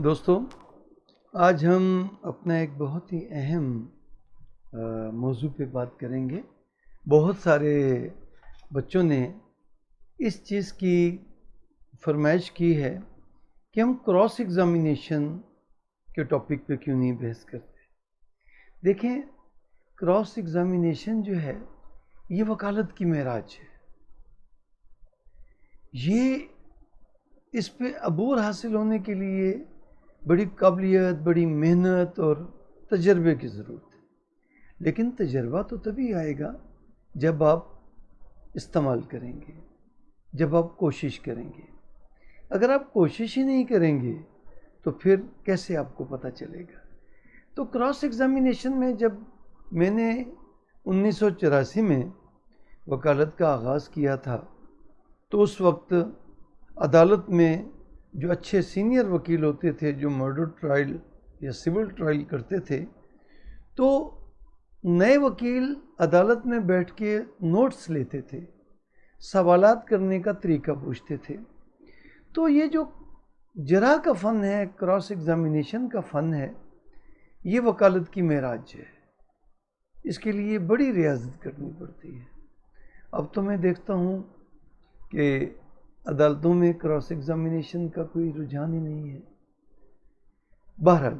دوستوں، آج ہم اپنا ایک بہت ہی اہم موضوع پہ بات کریں گے۔ بہت سارے بچوں نے اس چیز کی فرمائش کی ہے کہ ہم کراس ایگزامینیشن کے ٹاپک پہ کیوں نہیں بحث کرتے۔ دیکھیں، کراس ایگزامینیشن جو ہے یہ وکالت کی معراج ہے۔ یہ اس پہ عبور حاصل ہونے کے لیے بڑی قابلیت، بڑی محنت اور تجربے کی ضرورت ہے۔ لیکن تجربہ تو تبھی آئے گا جب آپ استعمال کریں گے، جب آپ کوشش کریں گے۔ اگر آپ کوشش ہی نہیں کریں گے تو پھر کیسے آپ کو پتہ چلے گا؟ تو کراس ایگزامینیشن میں جب میں نے 1984 میں وکالت کا آغاز کیا تھا تو اس وقت عدالت میں جو اچھے سینئر وکیل ہوتے تھے، جو مرڈر ٹرائل یا سول ٹرائل کرتے تھے، تو نئے وکیل عدالت میں بیٹھ کے نوٹس لیتے تھے، سوالات کرنے کا طریقہ پوچھتے تھے۔ تو یہ جو جرح کا فن ہے، کراس ایگزامینیشن کا فن ہے، یہ وکالت کی معراج ہے۔ اس کے لیے بڑی ریاضت کرنی پڑتی ہے۔ اب تو میں دیکھتا ہوں کہ عدالتوں میں کراس ایگزامینیشن کا کوئی رجحان ہی نہیں ہے۔ بہرحال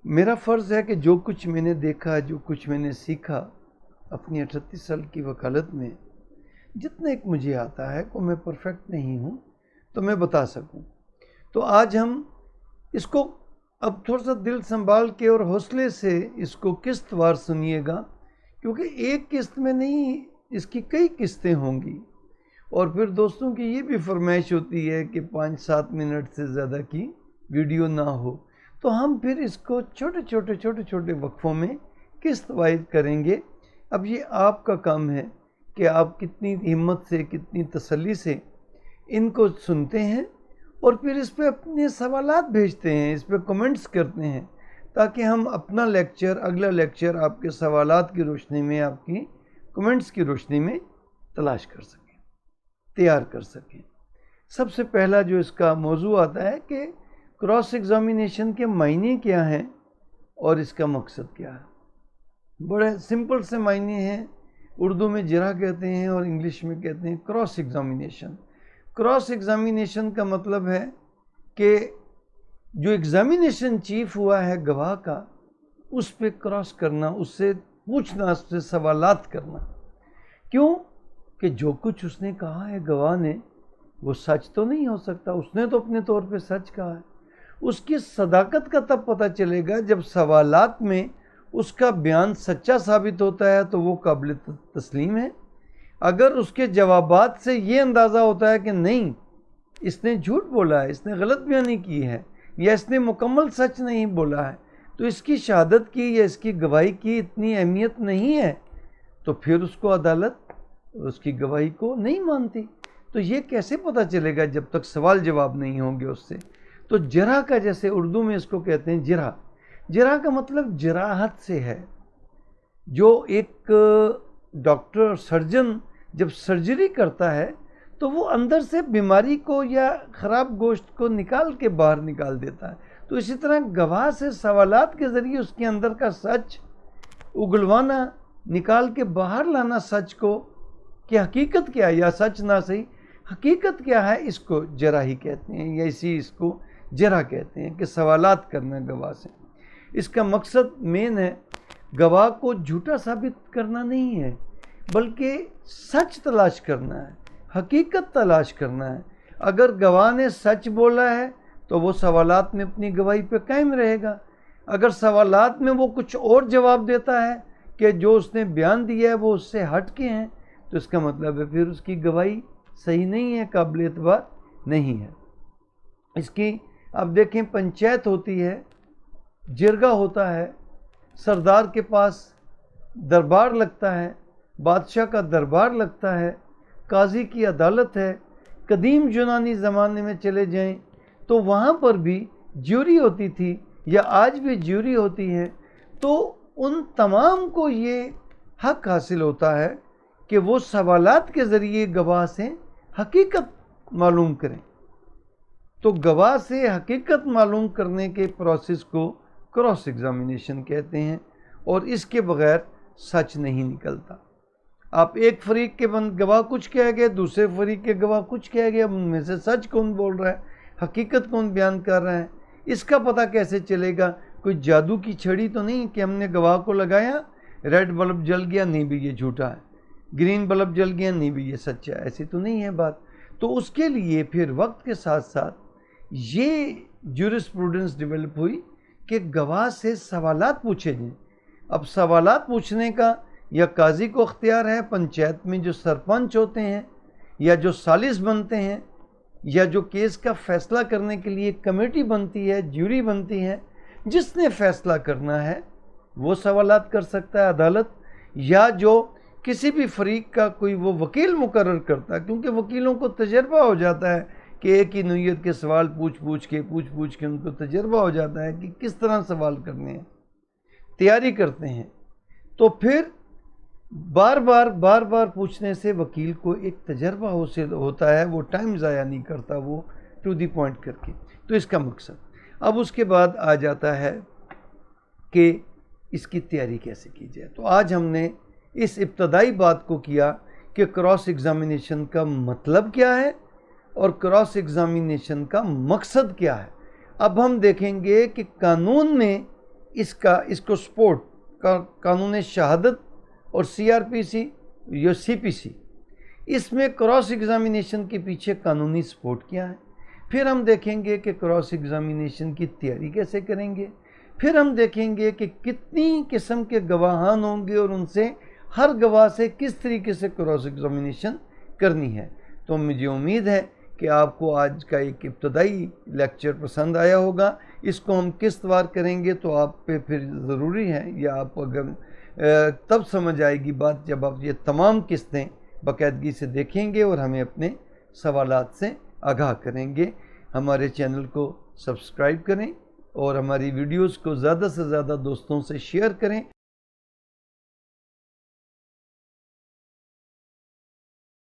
میرا فرض ہے کہ جو کچھ میں نے دیکھا، جو کچھ میں نے سیکھا اپنی 38 سال کی وکالت میں، جتنا ایک مجھے آتا ہے کہ میں پرفیکٹ نہیں ہوں تو میں بتا سکوں۔ تو آج ہم اس کو اب تھوڑا سا دل سنبھال کے اور حوصلے سے اس کو قسط وار سنیے گا، کیونکہ ایک قسط میں نہیں، اس کی کئی قسطیں ہوں گی۔ اور پھر دوستوں کی یہ بھی فرمائش ہوتی ہے کہ 5-7 منٹ سے زیادہ کی ویڈیو نہ ہو، تو ہم پھر اس کو چھوٹے چھوٹے وقفوں میں قسط وائز کریں گے۔ اب یہ آپ کا کام ہے کہ آپ کتنی ہمت سے، کتنی تسلی سے ان کو سنتے ہیں اور پھر اس پہ اپنے سوالات بھیجتے ہیں، اس پہ کمنٹس کرتے ہیں، تاکہ ہم اپنا لیکچر، اگلا لیکچر آپ کے سوالات کی روشنی میں، آپ کی کمنٹس کی روشنی میں تلاش کر سکیں، تیار کر سکیں۔ سب سے پہلا جو اس کا موضوع آتا ہے کہ کراس ایگزامینیشن کے معنی کیا ہیں اور اس کا مقصد کیا ہے۔ بڑے سمپل سے معنی ہیں، اردو میں جرح کہتے ہیں اور انگلش میں کہتے ہیں کراس ایگزامینیشن۔ کراس ایگزامینیشن کا مطلب ہے کہ جو ایگزامینیشن چیف ہوا ہے گواہ کا، اس پہ کراس کرنا، اس سے پوچھنا، اس سے سوالات کرنا۔ کیوں کہ جو کچھ اس نے کہا ہے گواہ نے، وہ سچ تو نہیں ہو سکتا۔ اس نے تو اپنے طور پہ سچ کہا ہے۔ اس کی صداقت کا تب پتہ چلے گا جب سوالات میں اس کا بیان سچا ثابت ہوتا ہے تو وہ قابل تسلیم ہے۔ اگر اس کے جوابات سے یہ اندازہ ہوتا ہے کہ نہیں، اس نے جھوٹ بولا ہے، اس نے غلط بیانی کی ہے، یا اس نے مکمل سچ نہیں بولا ہے، تو اس کی شہادت کی یا اس کی گواہی کی اتنی اہمیت نہیں ہے، تو پھر اس کو عدالت اس کی گواہی کو نہیں مانتی۔ تو یہ کیسے پتہ چلے گا جب تک سوال جواب نہیں ہوں گے اس سے؟ تو جرح کا، جیسے اردو میں اس کو کہتے ہیں جرح، جرح کا مطلب جراحت سے ہے۔ جو ایک ڈاکٹر، سرجن جب سرجری کرتا ہے تو وہ اندر سے بیماری کو یا خراب گوشت کو نکال کے باہر نکال دیتا ہے۔ تو اسی طرح گواہ سے سوالات کے ذریعے اس کے اندر کا سچ اگلوانا، نکال کے باہر لانا سچ کو، کہ حقیقت کیا ہے، یا سچ نہ صحیح حقیقت کیا ہے، اس کو جرحی کہتے ہیں، یا اس کو جرح کہتے ہیں کہ سوالات کرنا گواہ سے۔ اس کا مقصد مین ہے گواہ کو جھوٹا ثابت کرنا نہیں ہے، بلکہ سچ تلاش کرنا ہے، حقیقت تلاش کرنا ہے۔ اگر گواہ نے سچ بولا ہے تو وہ سوالات میں اپنی گواہی پہ قائم رہے گا۔ اگر سوالات میں وہ کچھ اور جواب دیتا ہے کہ جو اس نے بیان دیا ہے وہ اس سے ہٹ کے ہیں، تو اس کا مطلب ہے پھر اس کی گواہی صحیح نہیں ہے، قابل اعتبار نہیں ہے۔ اس کی اب دیکھیں، پنچایت ہوتی ہے، جرگہ ہوتا ہے، سردار کے پاس دربار لگتا ہے، بادشاہ کا دربار لگتا ہے، قاضی کی عدالت ہے۔ قدیم یونانی زمانے میں چلے جائیں تو وہاں پر بھی جیوری ہوتی تھی، یا آج بھی جیوری ہوتی ہے۔ تو ان تمام کو یہ حق حاصل ہوتا ہے کہ وہ سوالات کے ذریعے گواہ سے حقیقت معلوم کریں۔ تو گواہ سے حقیقت معلوم کرنے کے پروسیس کو کراس ایگزامینیشن کہتے ہیں، اور اس کے بغیر سچ نہیں نکلتا۔ آپ ایک فریق کے گواہ کچھ کہہ گئے، دوسرے فریق کے گواہ کچھ کہہ گئے، ان میں سے سچ کون بول رہا ہے، حقیقت کون بیان کر رہا ہے، اس کا پتہ کیسے چلے گا؟ کوئی جادو کی چھڑی تو نہیں کہ ہم نے گواہ کو لگایا، ریڈ بلب جل گیا، نہیں بھی یہ جھوٹا ہے، گرین بلب جل گیا، نہیں بھی یہ سچا ہے، ایسی تو نہیں ہے بات۔ تو اس کے لیے پھر وقت کے ساتھ ساتھ یہ جورسپروڈنس ڈیولپ ہوئی کہ گواہ سے سوالات پوچھے جائیں۔ اب سوالات پوچھنے کا یا قاضی کو اختیار ہے، پنچایت میں جو سرپنچ ہوتے ہیں یا جو ثالث بنتے ہیں یا جو کیس کا فیصلہ کرنے کے لیے کمیٹی بنتی ہے، جیوری بنتی ہے، جس نے فیصلہ کرنا ہے وہ سوالات کر سکتا ہے عدالت، یا جو کسی بھی فریق کا کوئی وہ وکیل مقرر کرتا ہے، کیونکہ وکیلوں کو تجربہ ہو جاتا ہے کہ ایک ہی نوعیت کے سوال پوچھ کے ان کو تجربہ ہو جاتا ہے کہ کس طرح سوال کرنے ہیں، تیاری کرتے ہیں۔ تو پھر بار بار پوچھنے سے وکیل کو ایک تجربہ حاصل ہوتا ہے، وہ ٹائم ضائع نہیں کرتا، وہ ٹو دی پوائنٹ کر کے۔ تو اس کا مقصد اب اس کے بعد آ جاتا ہے کہ اس کی تیاری کیسے کی جائے۔ تو آج ہم نے اس ابتدائی بات کو کیا کہ کراس ایگزامینیشن کا مطلب کیا ہے اور کراس ایگزامینیشن کا مقصد کیا ہے۔ اب ہم دیکھیں گے کہ قانون میں اس کو سپورٹ قانون شہادت اور CRPC یا CPC، اس میں کراس ایگزامینیشن کے پیچھے قانونی سپورٹ کیا ہے۔ پھر ہم دیکھیں گے کہ کراس ایگزامینیشن کی تیاری کیسے کریں گے۔ پھر ہم دیکھیں گے کہ کتنی قسم کے گواہان ہوں گے اور ان سے ہر گواہ سے کس طریقے سے کراس ایگزامینیشن کرنی ہے۔ تو مجھے امید ہے کہ آپ کو آج کا ایک ابتدائی لیکچر پسند آیا ہوگا۔ اس کو ہم قسط وار کریں گے تو آپ پہ پھر ضروری ہے، یا آپ اگر تب سمجھ آئے گی بات جب آپ یہ تمام قسطیں باقاعدگی سے دیکھیں گے اور ہمیں اپنے سوالات سے آگاہ کریں گے۔ ہمارے چینل کو سبسکرائب کریں اور ہماری ویڈیوز کو زیادہ سے زیادہ دوستوں سے شیئر کریں۔